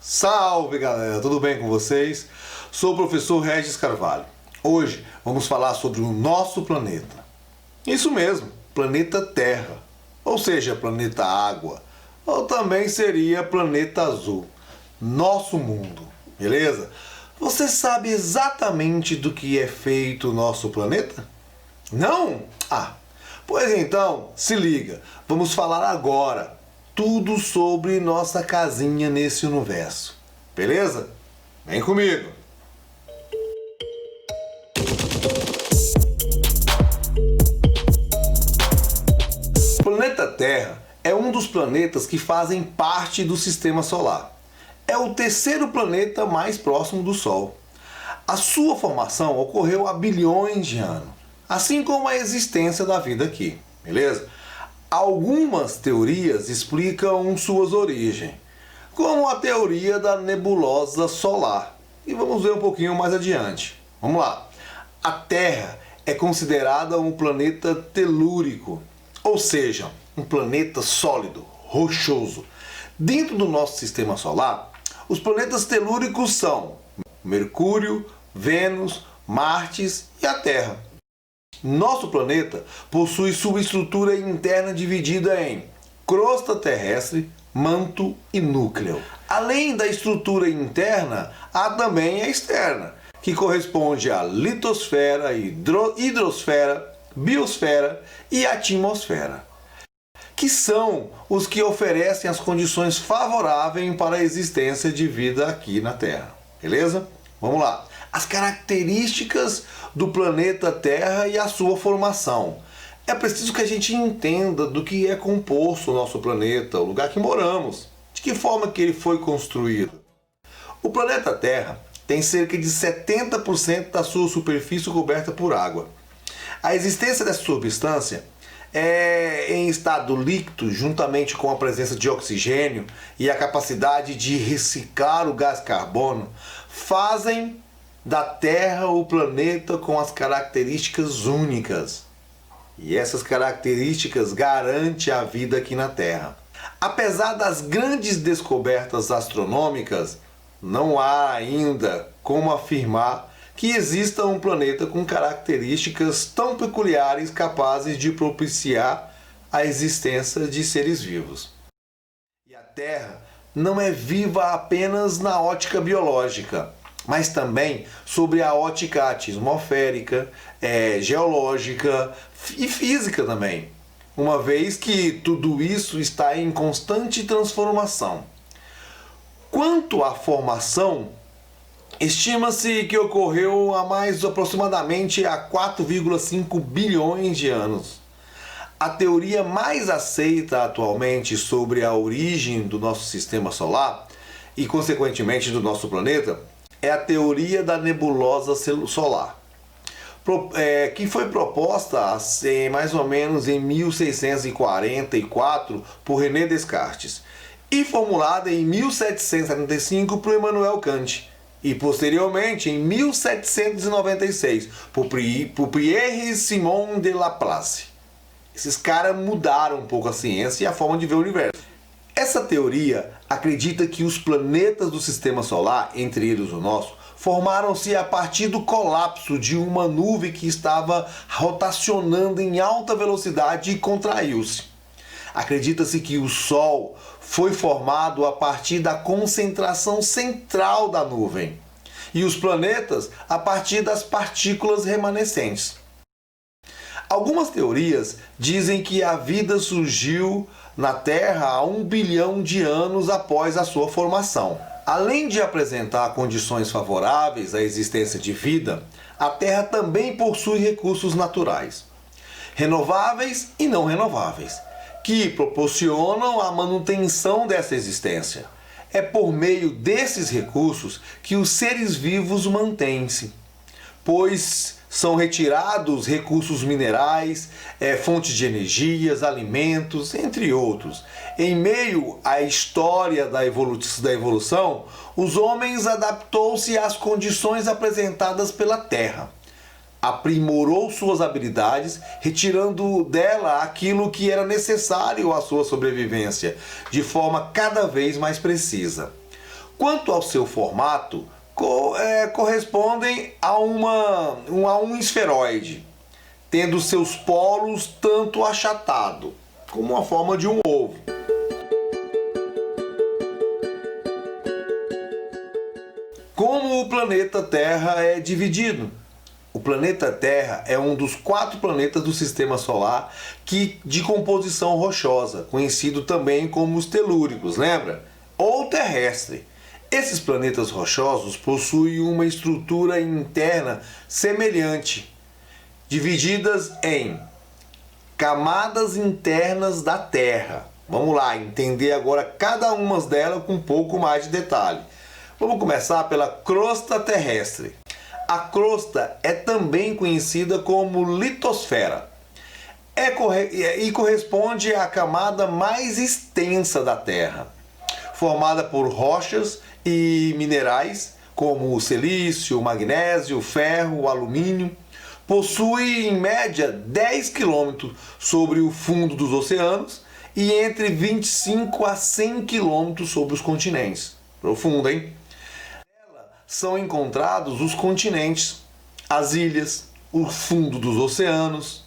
Salve galera, tudo bem com vocês? Sou o professor Regis Carvalho. Hoje vamos falar sobre o nosso planeta. Isso mesmo, planeta Terra, ou seja, planeta Água, ou também seria planeta Azul, nosso mundo, beleza? Você sabe exatamente do que é feito o nosso planeta? Não? Pois então, se liga, vamos falar agora tudo sobre nossa casinha nesse universo. Beleza? Vem comigo! O planeta Terra é um dos planetas que fazem parte do Sistema Solar. É o terceiro planeta mais próximo do Sol. A sua formação ocorreu há bilhões de anos, assim como a existência da vida aqui. Beleza? Algumas teorias explicam suas origens, como a teoria da nebulosa solar. E vamos ver um pouquinho mais adiante. Vamos lá. A Terra é considerada um planeta telúrico, ou seja, um planeta sólido, rochoso. Dentro do nosso sistema solar, os planetas telúricos são Mercúrio, Vênus, Marte e a Terra. Nosso planeta possui sua estrutura interna dividida em crosta terrestre, manto e núcleo. Além da estrutura interna, há também a externa, que corresponde à litosfera, hidrosfera, biosfera e atmosfera, que são os que oferecem as condições favoráveis para a existência de vida aqui na Terra. Beleza? Vamos lá. As características do planeta Terra e a sua formação. É preciso que a gente entenda do que é composto o nosso planeta, o lugar que moramos, de que forma que ele foi construído. O planeta Terra tem cerca de 70% da sua superfície coberta por água. A existência dessa substância é em estado líquido, juntamente com a presença de oxigênio e a capacidade de reciclar o gás carbono, fazem da Terra o planeta com as características únicas. E essas características garantem a vida aqui na Terra. Apesar das grandes descobertas astronômicas, não há ainda como afirmar que exista um planeta com características tão peculiares capazes de propiciar a existência de seres vivos. E a Terra não é viva apenas na ótica biológica, mas também sobre a ótica atmosférica, geológica e física também, uma vez que tudo isso está em constante transformação. Quanto à formação, estima-se que ocorreu há mais aproximadamente há 4,5 bilhões de anos. A teoria mais aceita atualmente sobre a origem do nosso sistema solar e, consequentemente, do nosso planeta é a teoria da nebulosa solar, que foi proposta mais ou menos em 1644 por René Descartes e formulada em 1775 por Immanuel Kant e posteriormente em 1796 por Pierre-Simon de Laplace. Esses caras mudaram um pouco a ciência e a forma de ver o universo. Essa teoria acredita que os planetas do sistema solar, entre eles o nosso, formaram-se a partir do colapso de uma nuvem que estava rotacionando em alta velocidade e contraiu-se. Acredita-se que o Sol foi formado a partir da concentração central da nuvem e os planetas a partir das partículas remanescentes. Algumas teorias dizem que a vida surgiu na Terra há 1 bilhão de anos após a sua formação. Além de apresentar condições favoráveis à existência de vida, a Terra também possui recursos naturais, renováveis e não renováveis, que proporcionam a manutenção dessa existência. É por meio desses recursos que os seres vivos mantêm-se, pois são retirados recursos minerais, fontes de energias, alimentos, entre outros. Em meio à história da evolução, os homens adaptou-se às condições apresentadas pela Terra. Aprimorou suas habilidades, retirando dela aquilo que era necessário à sua sobrevivência, de forma cada vez mais precisa. Quanto ao seu formato, correspondem a um esferoide, tendo seus polos tanto achatado como a forma de um ovo. Como o planeta Terra é dividido? O planeta Terra é um dos 4 planetas do Sistema Solar de composição rochosa, conhecido também como os telúricos, lembra? Ou terrestre. Esses planetas rochosos possuem uma estrutura interna semelhante, divididas em camadas internas da Terra. Vamos lá, entender agora cada uma delas com um pouco mais de detalhe. Vamos começar pela crosta terrestre. A crosta é também conhecida como litosfera. E corresponde à camada mais extensa da Terra, formada por rochas e minerais como o silício, o magnésio, o ferro, o alumínio. Possui em média 10 km sobre o fundo dos oceanos e entre 25 a 100 km sobre os continentes. Profundo, hein? Nela são encontrados os continentes, as ilhas, o fundo dos oceanos.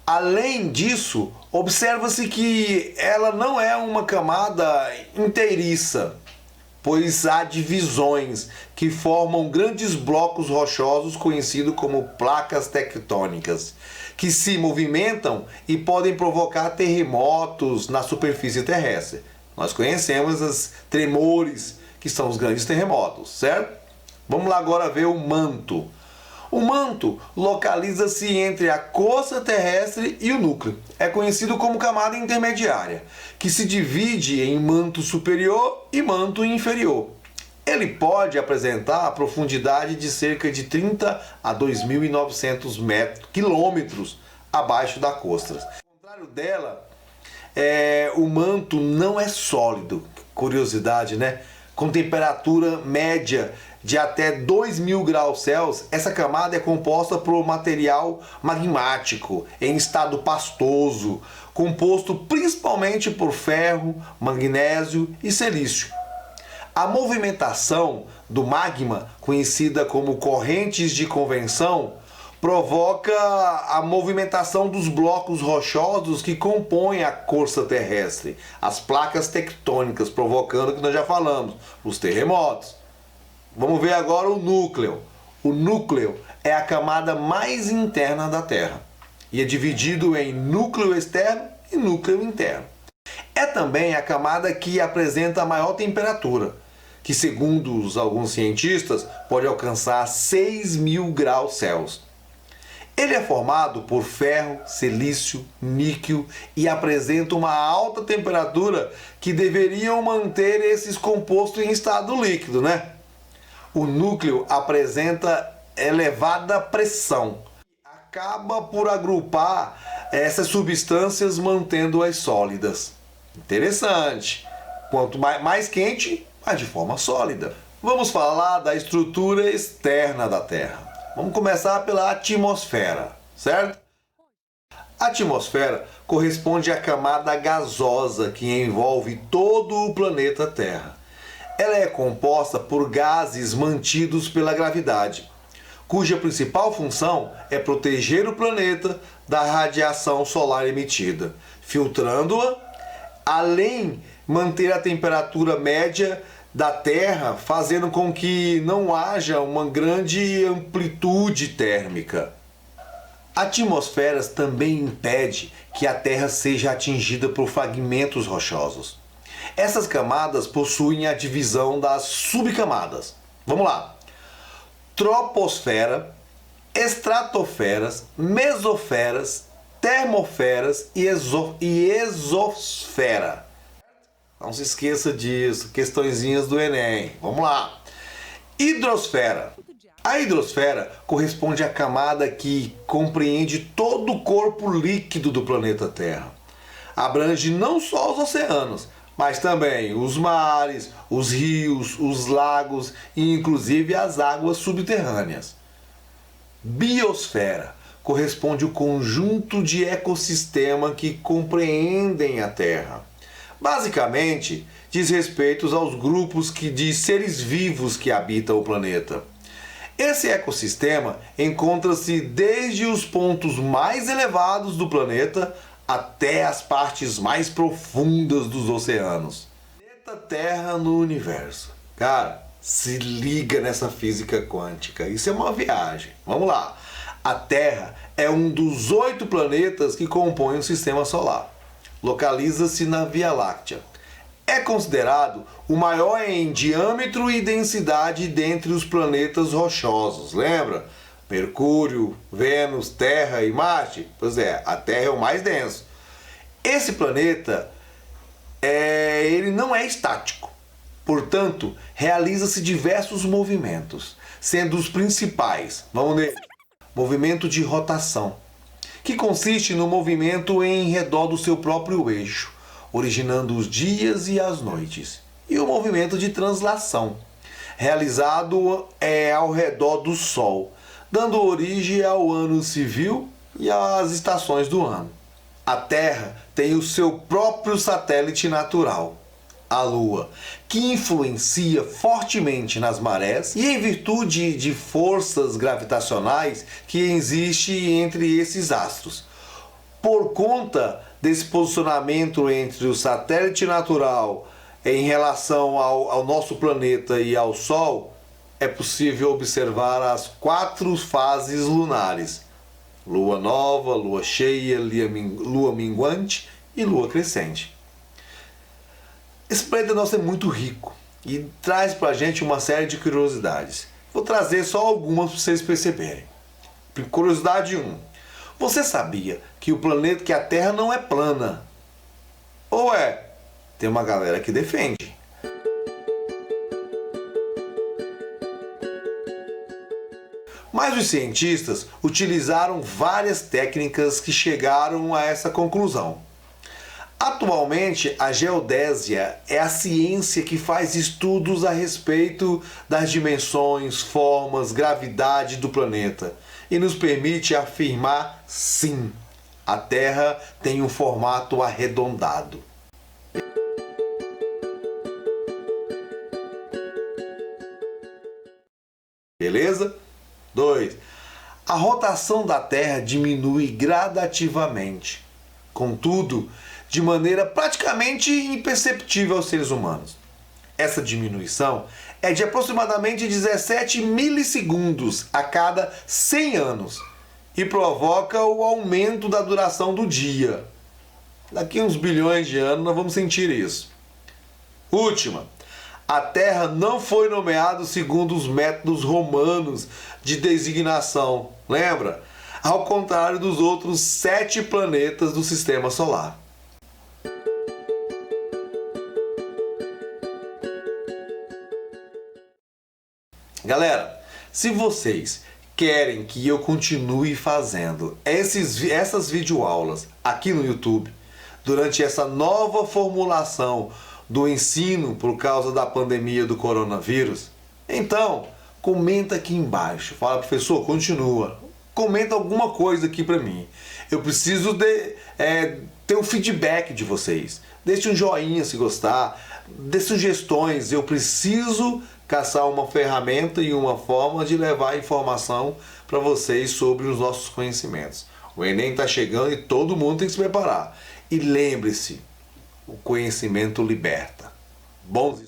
Além disso, observa-se que ela não é uma camada inteiriça, pois há divisões que formam grandes blocos rochosos conhecidos como placas tectônicas, que se movimentam e podem provocar terremotos na superfície terrestre. Nós conhecemos os tremores, que são os grandes terremotos, certo? Vamos lá agora ver o manto. O manto localiza-se entre a crosta terrestre e o núcleo. É conhecido como camada intermediária, que se divide em manto superior e manto inferior. Ele pode apresentar a profundidade de cerca de 30 a 2.900 quilômetros abaixo da crosta. Ao contrário dela, o manto não é sólido. Curiosidade, né? Com temperatura média de até 2.000 graus Celsius, essa camada é composta por material magmático em estado pastoso, composto principalmente por ferro, magnésio e silício. A movimentação do magma, conhecida como correntes de convecção, provoca a movimentação dos blocos rochosos que compõem a crosta terrestre, as placas tectônicas, provocando o que nós já falamos, os terremotos. Vamos ver agora o núcleo. O núcleo é a camada mais interna da Terra e é dividido em núcleo externo e núcleo interno. É também a camada que apresenta a maior temperatura, que segundo alguns cientistas pode alcançar 6.000 graus Celsius. Ele é formado por ferro, silício, níquel e apresenta uma alta temperatura que deveriam manter esses compostos em estado líquido, né? O núcleo apresenta elevada pressão. Acaba por agrupar essas substâncias mantendo-as sólidas. Interessante. Quanto mais quente, mais de forma sólida. Vamos falar da estrutura externa da Terra. Vamos começar pela atmosfera, certo? A atmosfera corresponde à camada gasosa que envolve todo o planeta Terra. Ela é composta por gases mantidos pela gravidade, cuja principal função é proteger o planeta da radiação solar emitida, filtrando-a, além manter a temperatura média da Terra, fazendo com que não haja uma grande amplitude térmica. A atmosfera também impede que a Terra seja atingida por fragmentos rochosos. Essas camadas possuem a divisão das subcamadas. Vamos lá. Troposfera, estratosferas, mesosferas, termosferas e exosfera. Não se esqueça disso, questõezinhas do Enem. Vamos lá. Hidrosfera. A hidrosfera corresponde à camada que compreende todo o corpo líquido do planeta Terra. Abrange não só os oceanos, mas também os mares, os rios, os lagos e inclusive as águas subterrâneas. Biosfera corresponde ao conjunto de ecossistema que compreendem a Terra. Basicamente, diz respeito aos grupos de seres vivos que habitam o planeta. Esse ecossistema encontra-se desde os pontos mais elevados do planeta até as partes mais profundas dos oceanos. Planeta Terra no universo. Cara, se liga nessa física quântica. Isso é uma viagem. Vamos lá. A Terra é um dos 8 planetas que compõem o Sistema Solar. Localiza-se na Via Láctea. É considerado o maior em diâmetro e densidade dentre os planetas rochosos. Lembra? Mercúrio, Vênus, Terra e Marte? Pois é, a Terra é o mais denso. Esse planeta, ele não é estático. Portanto, realiza-se diversos movimentos, sendo os principais, vamos ver, movimento de rotação, que consiste no movimento em redor do seu próprio eixo, originando os dias e as noites, e o movimento de translação, realizado ao redor do Sol, dando origem ao ano civil e às estações do ano. A Terra tem o seu próprio satélite natural, a Lua, que influencia fortemente nas marés e em virtude de forças gravitacionais que existem entre esses astros. Por conta desse posicionamento entre o satélite natural em relação ao nosso planeta e ao Sol, é possível observar as 4 fases lunares: lua nova, lua cheia, lua minguante e lua crescente. Esse planeta nosso é muito rico e traz pra gente uma série de curiosidades. Vou trazer só algumas para vocês perceberem. Curiosidade 1. Você sabia que a Terra não é plana? Ou é? Tem uma galera que defende. Mas os cientistas utilizaram várias técnicas que chegaram a essa conclusão. Atualmente, a geodésia é a ciência que faz estudos a respeito das dimensões, formas, gravidade do planeta e nos permite afirmar, sim, a Terra tem um formato arredondado. Beleza? 2. A rotação da Terra diminui gradativamente, contudo, de maneira praticamente imperceptível aos seres humanos. Essa diminuição é de aproximadamente 17 milissegundos a cada 100 anos e provoca o aumento da duração do dia. Daqui a uns bilhões de anos nós vamos sentir isso. Última. A Terra não foi nomeada segundo os métodos romanos de designação, lembra? Ao contrário dos outros 7 planetas do Sistema Solar. Galera, se vocês querem que eu continue fazendo essas videoaulas aqui no YouTube, durante essa nova formulação do ensino por causa da pandemia do coronavírus, então comenta aqui embaixo, fala: professor, continua, comenta alguma coisa aqui para mim, eu preciso ter um feedback de vocês, deixe um joinha se gostar, dê sugestões, eu preciso caçar uma ferramenta e uma forma de levar informação para vocês sobre os nossos conhecimentos. O Enem está chegando e todo mundo tem que se preparar. E lembre-se, o conhecimento liberta. Bons